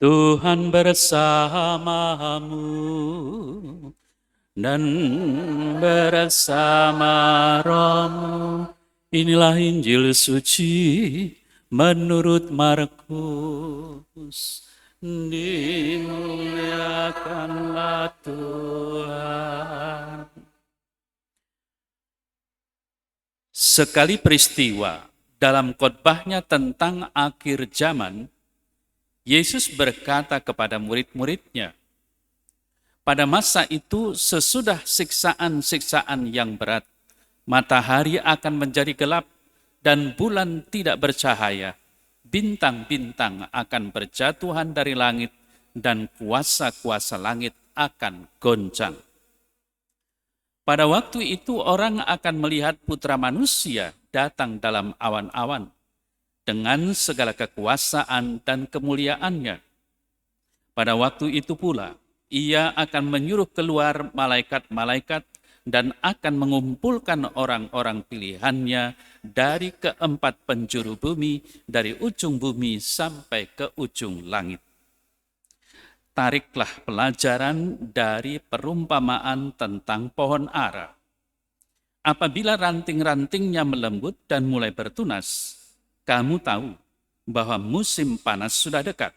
Tuhan bersamamu dan bersama rohmu. Inilah Injil suci menurut Markus. Dimuliakanlah Tuhan. Sekali peristiwa dalam khotbahnya tentang akhir zaman, Yesus berkata kepada murid-muridnya, pada masa itu sesudah siksaan-siksaan yang berat, matahari akan menjadi gelap dan bulan tidak bercahaya. Bintang-bintang akan berjatuhan dari langit dan kuasa-kuasa langit akan goncang. Pada waktu itu orang akan melihat Putra Manusia datang dalam awan-awan dengan segala kekuasaan dan kemuliaannya. Pada waktu itu pula, ia akan menyuruh keluar malaikat-malaikat dan akan mengumpulkan orang-orang pilihannya dari keempat penjuru bumi, dari ujung bumi sampai ke ujung langit. Tariklah pelajaran dari perumpamaan tentang pohon ara. Apabila ranting-rantingnya melembut dan mulai bertunas, kamu tahu bahwa musim panas sudah dekat.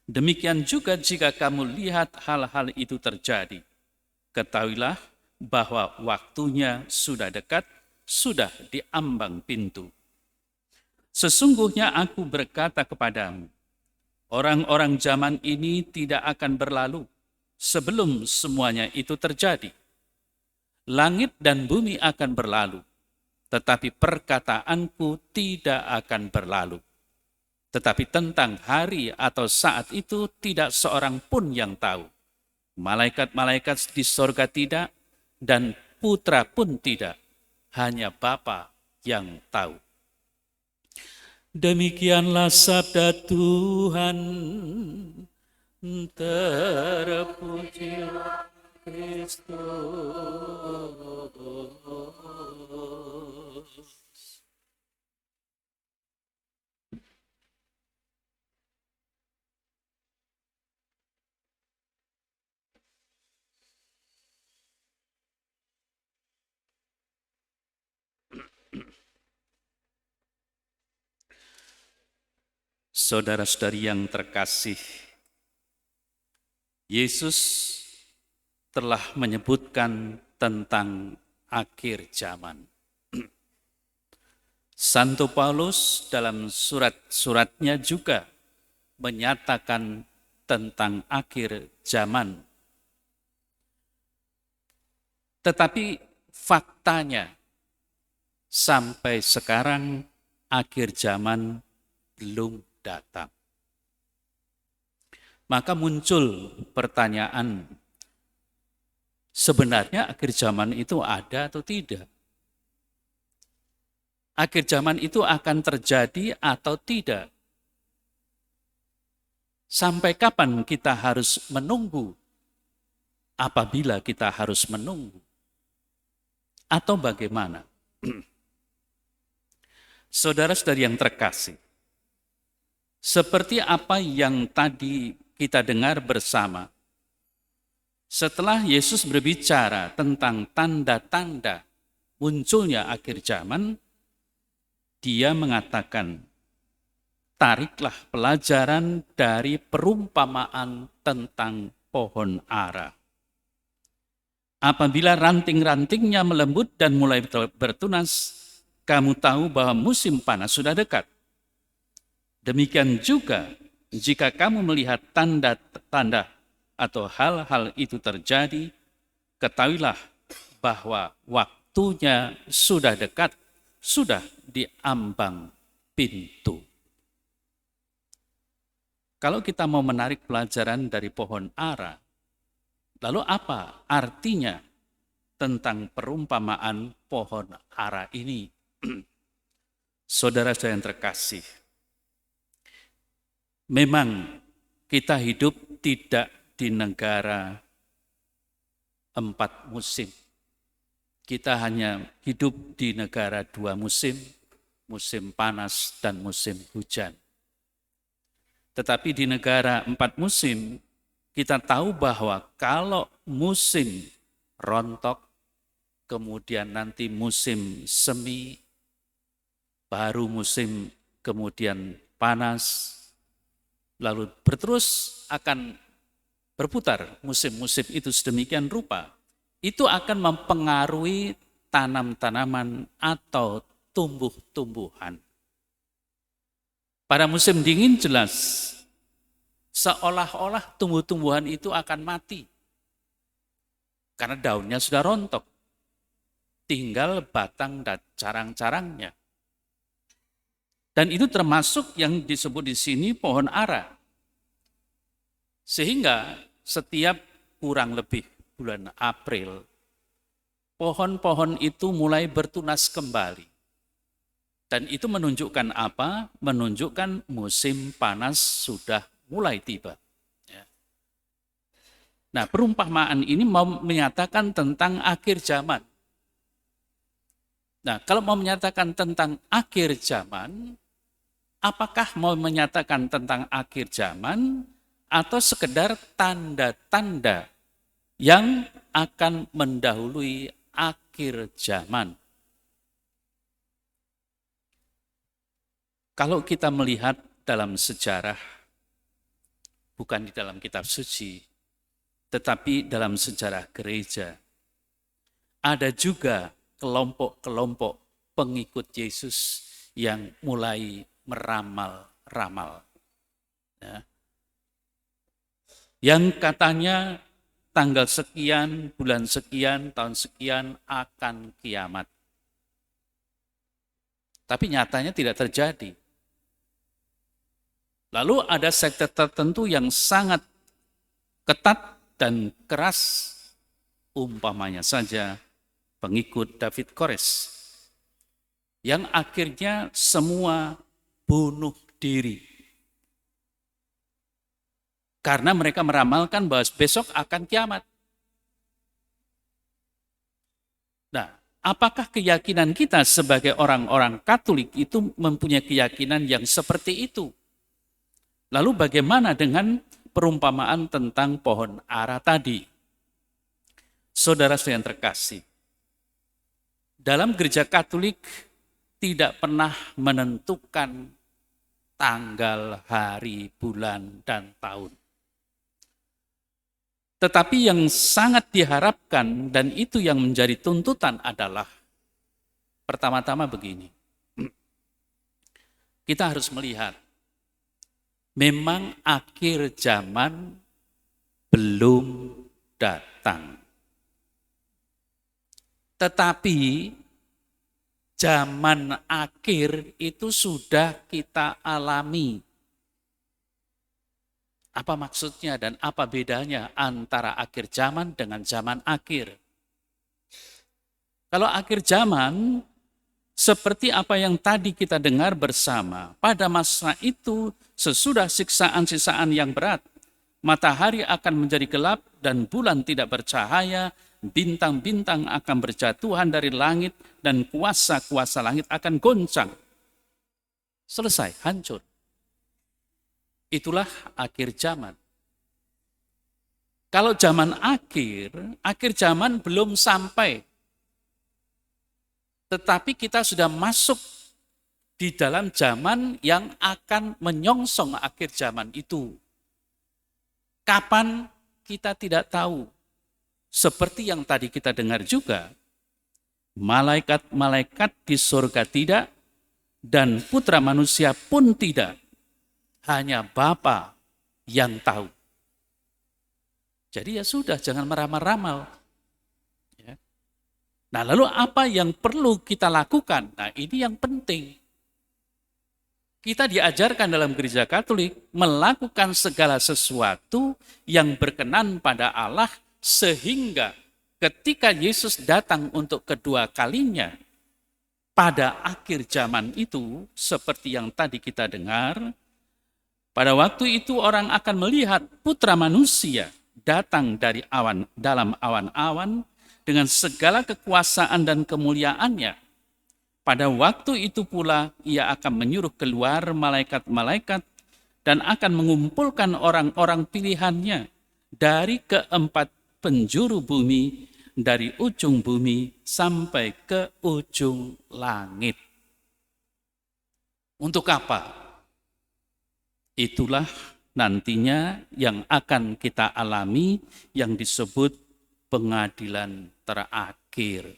Demikian juga jika kamu lihat hal-hal itu terjadi, ketahuilah bahwa waktunya sudah dekat, sudah di ambang pintu. Sesungguhnya aku berkata kepadamu, orang-orang zaman ini tidak akan berlalu sebelum semuanya itu terjadi. Langit dan bumi akan berlalu, tetapi perkataanku tidak akan berlalu. Tetapi tentang hari atau saat itu tidak seorang pun yang tahu. Malaikat-malaikat di sorga tidak, dan putra pun tidak. Hanya Bapa yang tahu. Demikianlah sabda Tuhan. Terpujilah Kristus. Saudara-saudari yang terkasih, Yesus telah menyebutkan tentang akhir zaman. Santo Paulus dalam surat-suratnya juga menyatakan tentang akhir zaman. Tetapi faktanya sampai sekarang akhir zaman belum datang. Maka muncul pertanyaan, sebenarnya akhir zaman itu ada atau tidak? Akhir zaman itu akan terjadi atau tidak? Sampai kapan kita harus menunggu? Apabila kita harus menunggu? Atau bagaimana? Saudara-saudari yang terkasih, seperti apa yang tadi kita dengar bersama, setelah Yesus berbicara tentang tanda-tanda munculnya akhir zaman, dia mengatakan, tariklah pelajaran dari perumpamaan tentang pohon ara. Apabila ranting-rantingnya melembut dan mulai bertunas, kamu tahu bahwa musim panas sudah dekat. Demikian juga jika kamu melihat tanda-tanda atau hal-hal itu terjadi, ketahuilah bahwa waktunya sudah dekat, sudah di ambang pintu. Kalau kita mau menarik pelajaran dari pohon ara, lalu apa artinya tentang perumpamaan pohon ara ini? Saudara-saudara yang terkasih, memang kita hidup tidak di negara 4 musim. Kita hanya hidup di negara 2 musim, musim panas dan musim hujan. Tetapi di negara 4 musim, kita tahu bahwa kalau musim rontok, kemudian nanti musim semi, baru musim kemudian panas, lalu terus akan berputar musim-musim itu sedemikian rupa, itu akan mempengaruhi tanam-tanaman atau tumbuh-tumbuhan. Pada musim dingin jelas, seolah-olah tumbuh-tumbuhan itu akan mati. Karena daunnya sudah rontok. Tinggal batang dan carang-carangnya. Dan itu termasuk yang disebut di sini pohon ara. Sehingga setiap kurang lebih bulan April, pohon-pohon itu mulai bertunas kembali. Dan itu menunjukkan apa? Menunjukkan musim panas sudah mulai tiba. Nah, perumpamaan ini mau menyatakan tentang akhir zaman. Nah, kalau mau menyatakan tentang akhir zaman, apakah mau menyatakan tentang akhir zaman atau sekedar tanda-tanda yang akan mendahului akhir zaman? Kalau kita melihat dalam sejarah, bukan di dalam kitab suci, tetapi dalam sejarah gereja, ada juga kelompok-kelompok pengikut Yesus yang mulai meramal-ramal. Ya. Yang katanya tanggal sekian, bulan sekian, tahun sekian akan kiamat. Tapi nyatanya tidak terjadi. Lalu ada sekte tertentu yang sangat ketat dan keras, umpamanya saja pengikut David Kores, yang akhirnya semua bunuh diri. Karena mereka meramalkan bahwa besok akan kiamat. Nah, apakah keyakinan kita sebagai orang-orang Katolik itu mempunyai keyakinan yang seperti itu? Lalu bagaimana dengan perumpamaan tentang pohon ara tadi? Saudara-saudara yang terkasih, dalam gereja Katolik tidak pernah menentukan tanggal, hari, bulan, dan tahun. Tetapi yang sangat diharapkan dan itu yang menjadi tuntutan adalah pertama-tama begini. Kita harus melihat memang akhir zaman belum datang. Tetapi zaman akhir itu sudah kita alami. Apa maksudnya dan apa bedanya antara akhir zaman dengan zaman akhir? Kalau akhir zaman, seperti apa yang tadi kita dengar bersama, pada masa itu sesudah siksaan-siksaan yang berat, matahari akan menjadi gelap dan bulan tidak bercahaya, bintang-bintang akan berjatuhan dari langit dan kuasa-kuasa langit akan goncang. Selesai, hancur. Itulah akhir zaman. Kalau zaman akhir zaman belum sampai. Tetapi kita sudah masuk di dalam zaman yang akan menyongsong akhir zaman itu. Kapan kita tidak tahu. Seperti yang tadi kita dengar juga, malaikat-malaikat di surga tidak, dan putra manusia pun tidak. Hanya Bapa yang tahu. Jadi ya sudah, jangan meramal-ramal. Nah, lalu apa yang perlu kita lakukan? Nah, ini yang penting. Kita diajarkan dalam gereja Katolik melakukan segala sesuatu yang berkenan pada Allah sehingga ketika Yesus datang untuk kedua kalinya pada akhir zaman itu, seperti yang tadi kita dengar, pada waktu itu orang akan melihat Putra Manusia datang dari dalam awan-awan dengan segala kekuasaan dan kemuliaannya. Pada waktu itu pula ia akan menyuruh keluar malaikat-malaikat dan akan mengumpulkan orang-orang pilihannya dari keempat penjuru bumi, dari ujung bumi sampai ke ujung langit. Untuk apa? Itulah nantinya yang akan kita alami yang disebut pengadilan terakhir.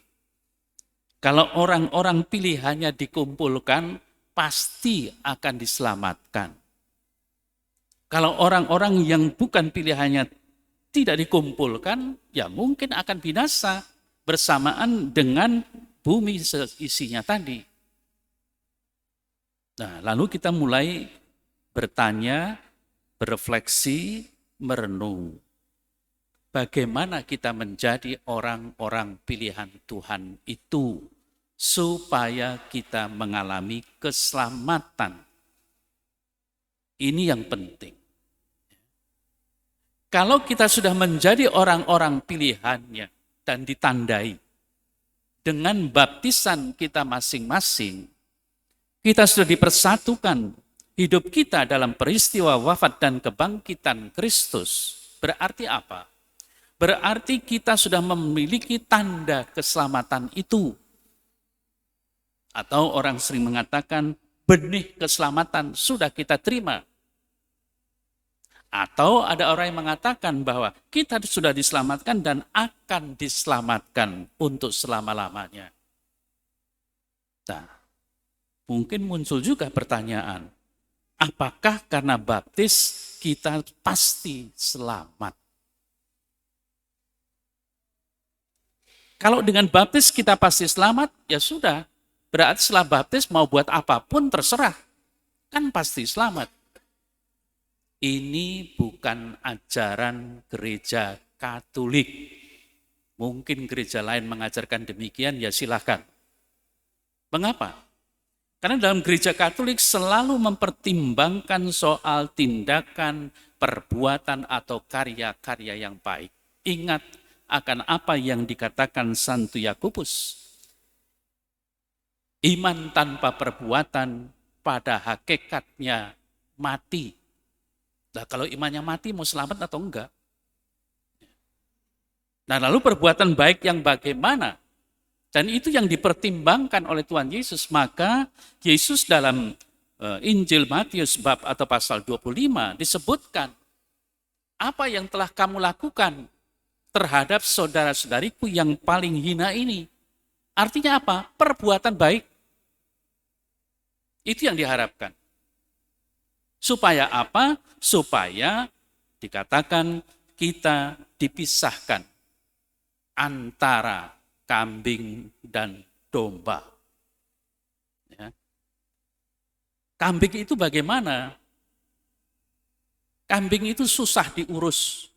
Kalau orang-orang pilihannya dikumpulkan, pasti akan diselamatkan. Kalau orang-orang yang bukan pilihannya tidak dikumpulkan, ya mungkin akan binasa bersamaan dengan bumi seisinya tadi. Nah, lalu kita mulai bertanya, berefleksi, merenung. Bagaimana kita menjadi orang-orang pilihan Tuhan itu supaya kita mengalami keselamatan. Ini yang penting. Kalau kita sudah menjadi orang-orang pilihannya dan ditandai dengan baptisan kita masing-masing, kita sudah dipersatukan hidup kita dalam peristiwa wafat dan kebangkitan Kristus. Berarti apa? Berarti kita sudah memiliki tanda keselamatan itu. Atau orang sering mengatakan benih keselamatan sudah kita terima. Atau ada orang yang mengatakan bahwa kita sudah diselamatkan dan akan diselamatkan untuk selama-lamanya. Nah, mungkin muncul juga pertanyaan, apakah karena baptis kita pasti selamat? Kalau dengan baptis kita pasti selamat, ya sudah. Berarti setelah baptis mau buat apapun terserah. Kan pasti selamat. Ini bukan ajaran gereja Katolik. Mungkin gereja lain mengajarkan demikian, ya silakan. Mengapa? Karena dalam gereja Katolik selalu mempertimbangkan soal tindakan, perbuatan, atau karya-karya yang baik. Ingat akan apa yang dikatakan Santo Yakobus. Iman tanpa perbuatan pada hakikatnya mati. Nah, kalau imannya mati mau selamat atau enggak? Nah, lalu perbuatan baik yang bagaimana? Dan itu yang dipertimbangkan oleh Tuhan Yesus. Maka Yesus dalam Injil Matius bab atau pasal 25 disebutkan apa yang telah kamu lakukan terhadap saudara-saudariku yang paling hina ini. Artinya apa? Perbuatan baik. Itu yang diharapkan. Supaya apa? Supaya dikatakan kita dipisahkan antara kambing dan domba. Ya. Kambing itu bagaimana? Kambing itu susah diurus.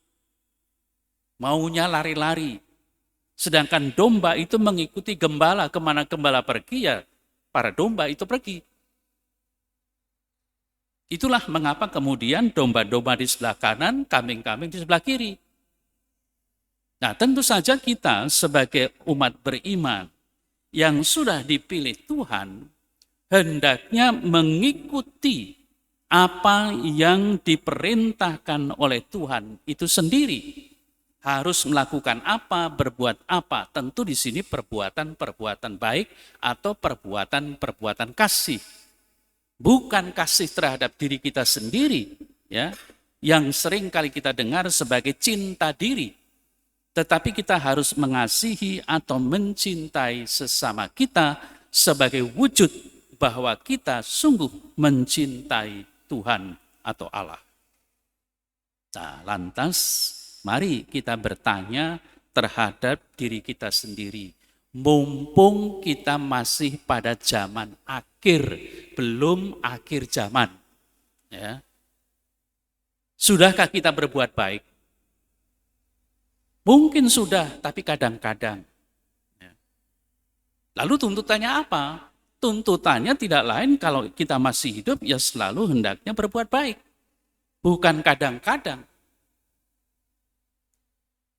Maunya lari-lari. Sedangkan domba itu mengikuti gembala. Kemana gembala pergi ya para domba itu pergi. Itulah mengapa kemudian domba-domba di sebelah kanan, kambing-kambing di sebelah kiri. Nah, tentu saja kita sebagai umat beriman yang sudah dipilih Tuhan, hendaknya mengikuti apa yang diperintahkan oleh Tuhan itu sendiri. Harus melakukan apa, berbuat apa. Tentu di sini perbuatan-perbuatan baik atau perbuatan-perbuatan kasih. Bukan kasih terhadap diri kita sendiri, ya, yang sering kali kita dengar sebagai cinta diri. Tetapi kita harus mengasihi atau mencintai sesama kita sebagai wujud bahwa kita sungguh mencintai Tuhan atau Allah. Nah, lantas mari kita bertanya terhadap diri kita sendiri. Mumpung kita masih pada zaman akhir, belum akhir zaman. Ya. Sudahkah kita berbuat baik? Mungkin sudah, tapi kadang-kadang. Ya. Lalu tuntutannya apa? Tuntutannya tidak lain kalau kita masih hidup, ya selalu hendaknya berbuat baik. Bukan kadang-kadang.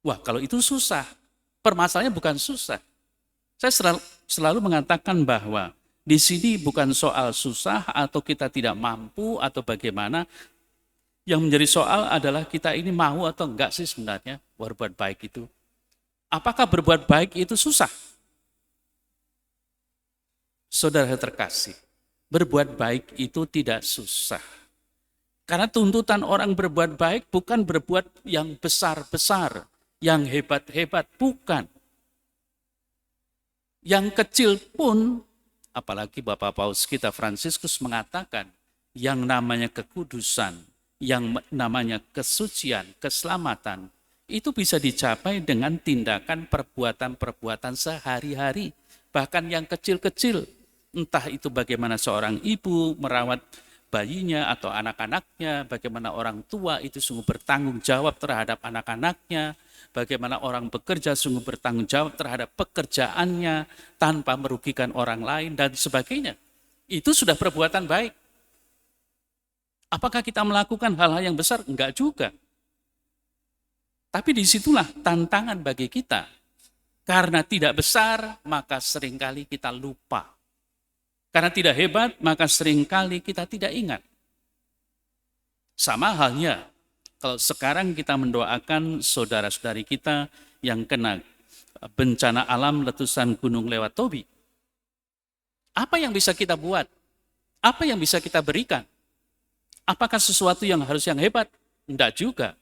Wah, kalau itu susah. Permasalahannya bukan susah. Saya selalu mengatakan bahwa di sini bukan soal susah atau kita tidak mampu atau bagaimana, Yang menjadi soal adalah kita ini mau atau enggak sih sebenarnya berbuat baik itu. Apakah berbuat baik itu susah? Saudara terkasih, berbuat baik itu tidak susah. Karena tuntutan orang berbuat baik bukan berbuat yang besar-besar, yang hebat-hebat, bukan. Yang kecil pun, apalagi Bapak Paus kita Fransiskus mengatakan, yang namanya kekudusan, yang namanya kesucian, keselamatan, itu bisa dicapai dengan tindakan perbuatan-perbuatan sehari-hari. Bahkan yang kecil-kecil, entah itu bagaimana seorang ibu merawat bayinya atau anak-anaknya, bagaimana orang tua itu sungguh bertanggung jawab terhadap anak-anaknya, bagaimana orang bekerja sungguh bertanggung jawab terhadap pekerjaannya tanpa merugikan orang lain dan sebagainya. Itu sudah perbuatan baik. Apakah kita melakukan hal-hal yang besar? Enggak juga. Tapi disitulah tantangan bagi kita. Karena tidak besar, maka seringkali kita lupa. Karena tidak hebat, maka seringkali kita tidak ingat. Sama halnya, kalau sekarang kita mendoakan saudara-saudari kita yang kena bencana alam letusan gunung lewat Tobi. Apa yang bisa kita buat? Apa yang bisa kita berikan? Apakah sesuatu yang harus yang hebat? Tidak juga.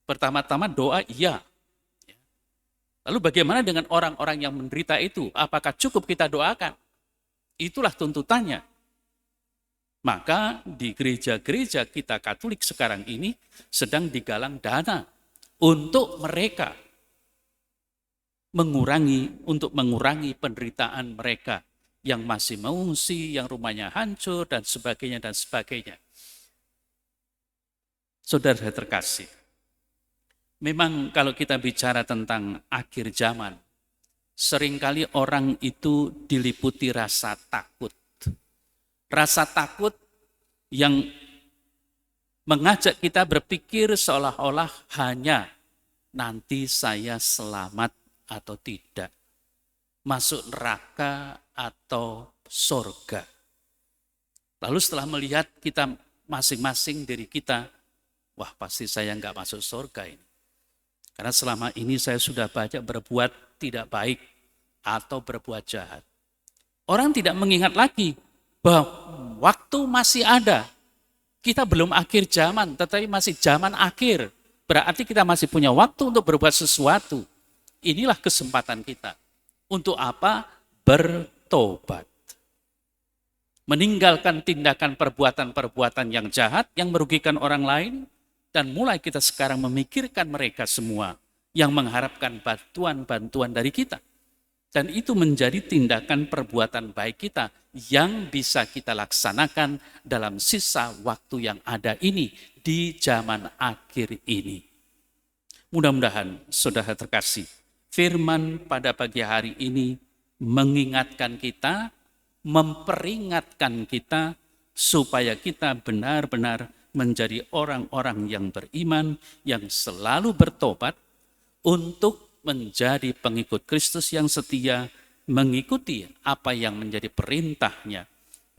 Pertama-tama doa, iya. Lalu bagaimana dengan orang-orang yang menderita itu? Apakah cukup kita doakan? Itulah tuntutannya. Maka di gereja-gereja kita Katolik sekarang ini sedang digalang dana untuk mereka mengurangi penderitaan mereka yang masih mengungsi, yang rumahnya hancur dan sebagainya dan sebagainya. Saudara terkasih, memang kalau kita bicara tentang akhir zaman, seringkali orang itu diliputi rasa takut. Rasa takut yang mengajak kita berpikir seolah-olah hanya nanti saya selamat atau tidak. Masuk neraka atau surga. Lalu setelah melihat kita masing-masing diri kita, wah pasti saya nggak masuk surga ini. Karena selama ini saya sudah banyak berbuat tidak baik atau berbuat jahat. Orang tidak mengingat lagi bahwa waktu masih ada. Kita belum akhir zaman, tetapi masih zaman akhir. Berarti kita masih punya waktu untuk berbuat sesuatu. Inilah kesempatan kita. Untuk apa? Bertobat. Meninggalkan tindakan perbuatan-perbuatan yang jahat, yang merugikan orang lain, dan mulai kita sekarang memikirkan mereka semua yang mengharapkan bantuan-bantuan dari kita. Dan itu menjadi tindakan perbuatan baik kita yang bisa kita laksanakan dalam sisa waktu yang ada ini di zaman akhir ini. Mudah-mudahan saudara terkasih, firman pada pagi hari ini mengingatkan kita, memperingatkan kita supaya kita benar-benar menjadi orang-orang yang beriman, yang selalu bertobat untuk menjadi pengikut Kristus yang setia, mengikuti apa yang menjadi perintahnya,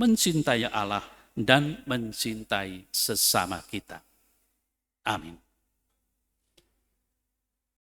mencintai Allah dan mencintai sesama kita. Amin.